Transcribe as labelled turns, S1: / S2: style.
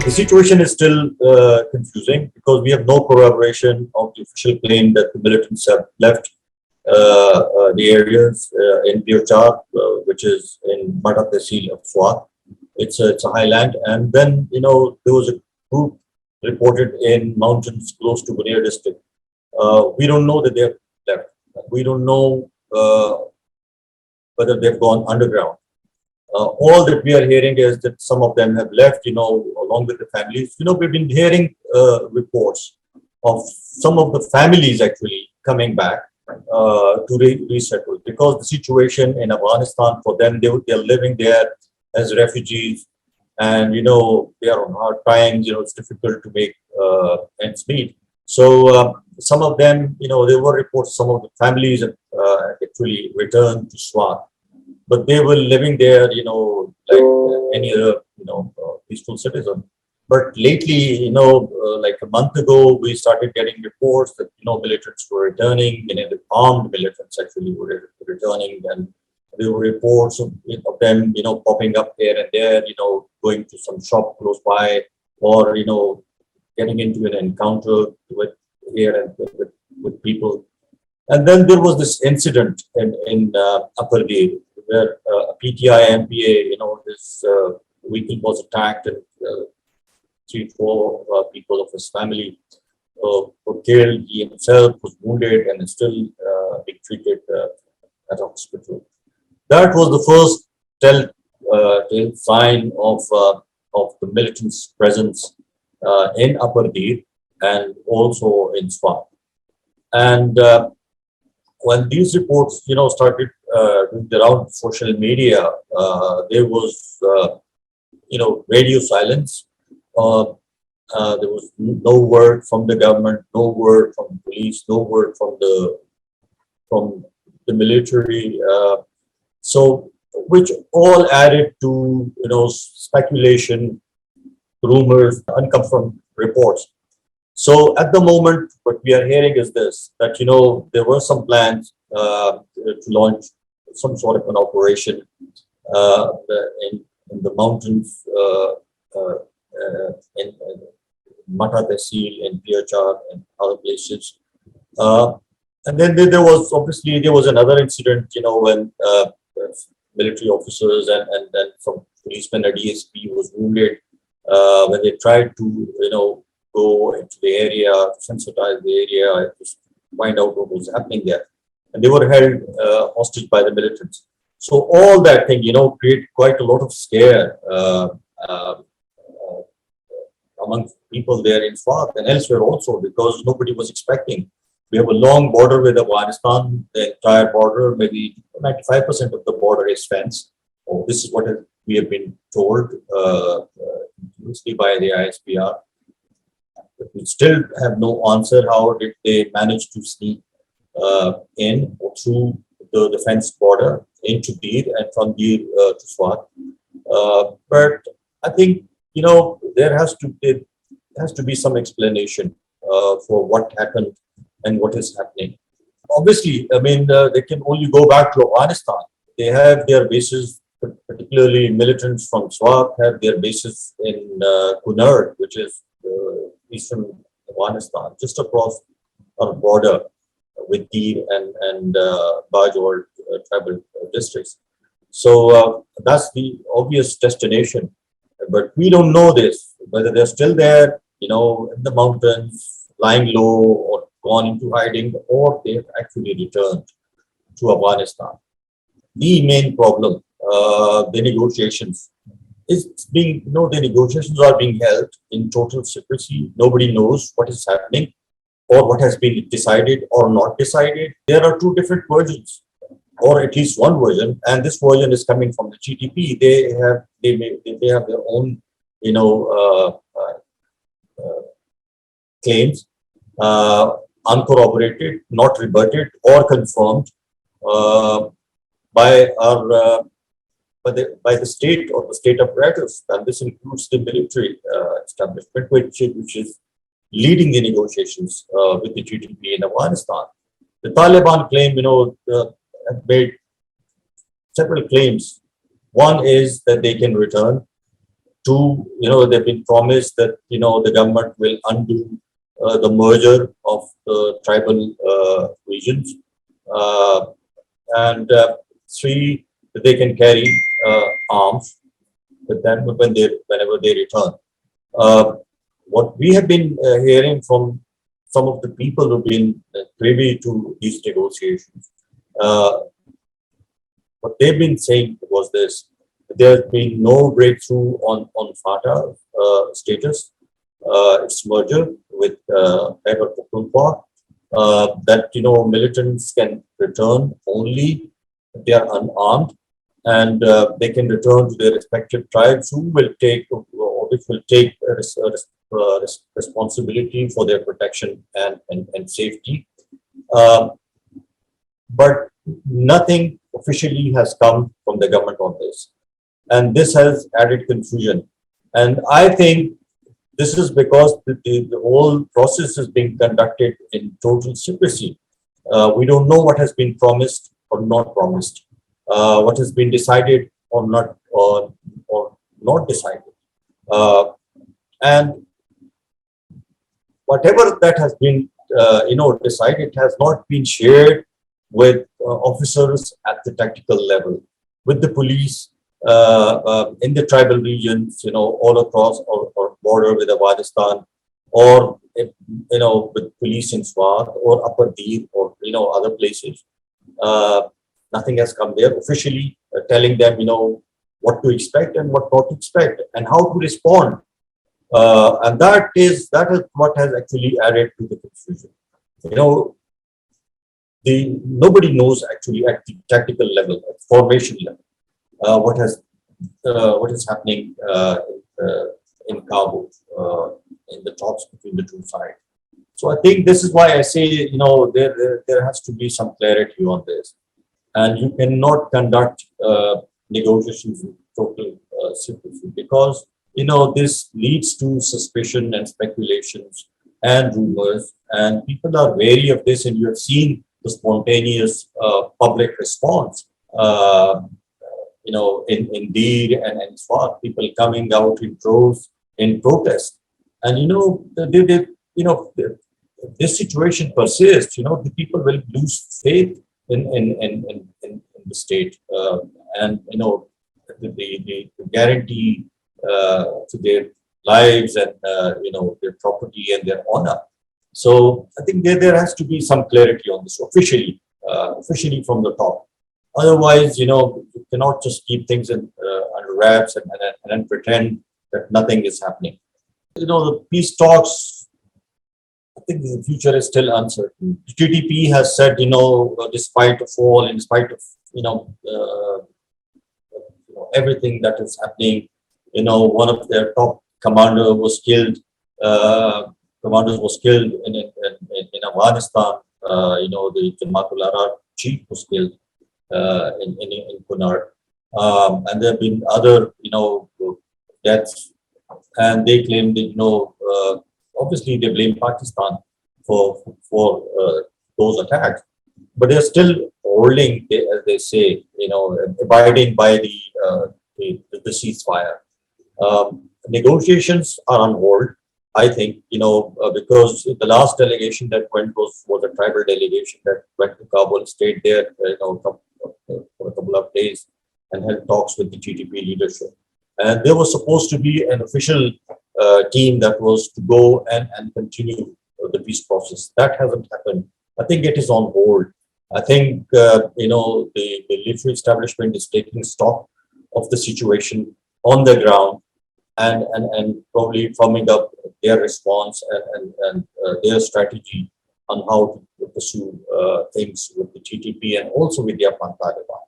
S1: The situation is still confusing because we have no corroboration of the official claim that the militants have left the areas in Pir Syed, which is in Matta tehsil of Swat. It's a highland, and then there was a group reported in mountains close to Loya district. We don't know that they have left. We don't know whether they've gone underground. All that we are hearing is that some of them have left, along with the families. We've been hearing reports of some of the families actually coming back to resettle, because the situation in Afghanistan for them, they're living there as refugees, and they are on hard times. It's difficult to make ends meet. So some of them, there were reports some of the families have actually returned to Swat, but they were living there, like any other, peaceful citizen. But lately, like a month ago, we started getting reports that, militants were returning, the armed militants actually were returning, and there were reports of them, popping up here and there, going to some shop close by, or, getting into an encounter with here and with people. And then there was this incident in Upper Dir, where a PTI MPA, his vehicle was attacked, and 3-4 people of his family were killed. He himself was wounded and is still being treated at a hospital. That was the first tell sign of the militants' presence in Upper Dir and also in Swat. And when these reports, started doing the round of social media, there was, radio silence. There was no word from the government, no word from the police, no word from the military. So, which all added to, speculation, rumors, unconfirmed reports. So at the moment, what we are hearing is this, that, there were some plans to launch some sort of an operation in the mountains, in Matta tehsil, in Pir Syed, and other places. And then there was another incident, when military officers and then some policemen at DSP was wounded when they tried to, go into the area, sensitize the area, just find out what was happening there. And they were held hostage by the militants. So all that thing, created quite a lot of scare among people there in Swat and elsewhere also, because nobody was expecting. We have a long border with Afghanistan, the entire border, maybe 95% of the border is fenced. Oh, this is what we have been told mostly by the ISPR. But we still have no answer. How did they manage to sneak in or through the defense border into Dir and from Dir to Swat? But I think, there has to be some explanation for what happened and what is happening. Obviously, they can only go back to Afghanistan. They have their bases, particularly militants from Swat have their bases in Kanala, which is eastern Afghanistan, just across our border with Dir and Balasoor tribal districts. So that's the obvious destination. But we don't know this, whether they're still there, in the mountains, lying low, or gone into hiding, or they've actually returned to Afghanistan. The main problem, the negotiations, the negotiations are being held in total secrecy. Nobody knows what is happening or what has been decided or not decided. There are two different versions, or at least one version, and this version is coming from the TTP. They have their own, claims, uncorroborated, not rebutted or confirmed by the state or the state apparatus, and this includes the military establishment, which is leading the negotiations with the TTP in Afghanistan. The Taliban claim, have made several claims. One is that they can return. Two, they've been promised that, the government will undo the merger of the tribal regions. And three, that they can carry arms with them whenever they return. What we have been hearing from some of the people who've been privy to these negotiations, what they've been saying was this: there has been no breakthrough on FATA status, its merger with Khyber Pakhtunkhwa. That militants can return only if they are unarmed, and they can return to their respective tribes, who will take responsibility for their protection and safety. But nothing officially has come from the government on this, and this has added confusion. And I think this is because the whole process is being conducted in total secrecy. We don't know what has been promised or not promised, what has been decided or not decided, and whatever that has been decided has not been shared with officers at the tactical level, with the police in the tribal regions, all across or border with Afghanistan, or with police in Swat or Upper Dir or other places. Nothing has come there officially telling them what to expect and what not to expect and how to respond. And that is what has actually added to the confusion. Nobody knows actually at the tactical level, at formation level, what is happening in Kabul, in the talks between the two sides. So I think this is why I say there has to be some clarity on this, and you cannot conduct negotiations in total secrecy, because this leads to suspicion and speculations and rumors, and people are wary of this. And you have seen the spontaneous public response, in Dir and Swat, people coming out in droves in protest. And this situation persists. The people will lose faith in the state, and the guarantee to their lives and their property and their honor. So I think there has to be some clarity on this officially from the top. Otherwise, you cannot just keep things under wraps and pretend that nothing is happening. The peace talks, I think the future is still uncertain. The TTP has said, despite of all, in spite of everything that is happening, one of their top commanders was killed. Commanders was killed in Afghanistan. The Jamaatul chief was killed in Kunar, and there have been other deaths, and they claim that obviously they blame Pakistan for those attacks, but they're still holding, as they say, abiding by the ceasefire. Negotiations are on hold, I think, because the last delegation that went was a tribal delegation that went to Kabul, stayed there, for a couple of days, and held talks with the TTP leadership. And there was supposed to be an official team that was to go and continue the peace process. That hasn't happened. I think it is on hold. I think the military establishment is taking stock of the situation on the ground, and probably firming up their response and their strategy on how to pursue things with the TTP and also with the Afghan Taliban.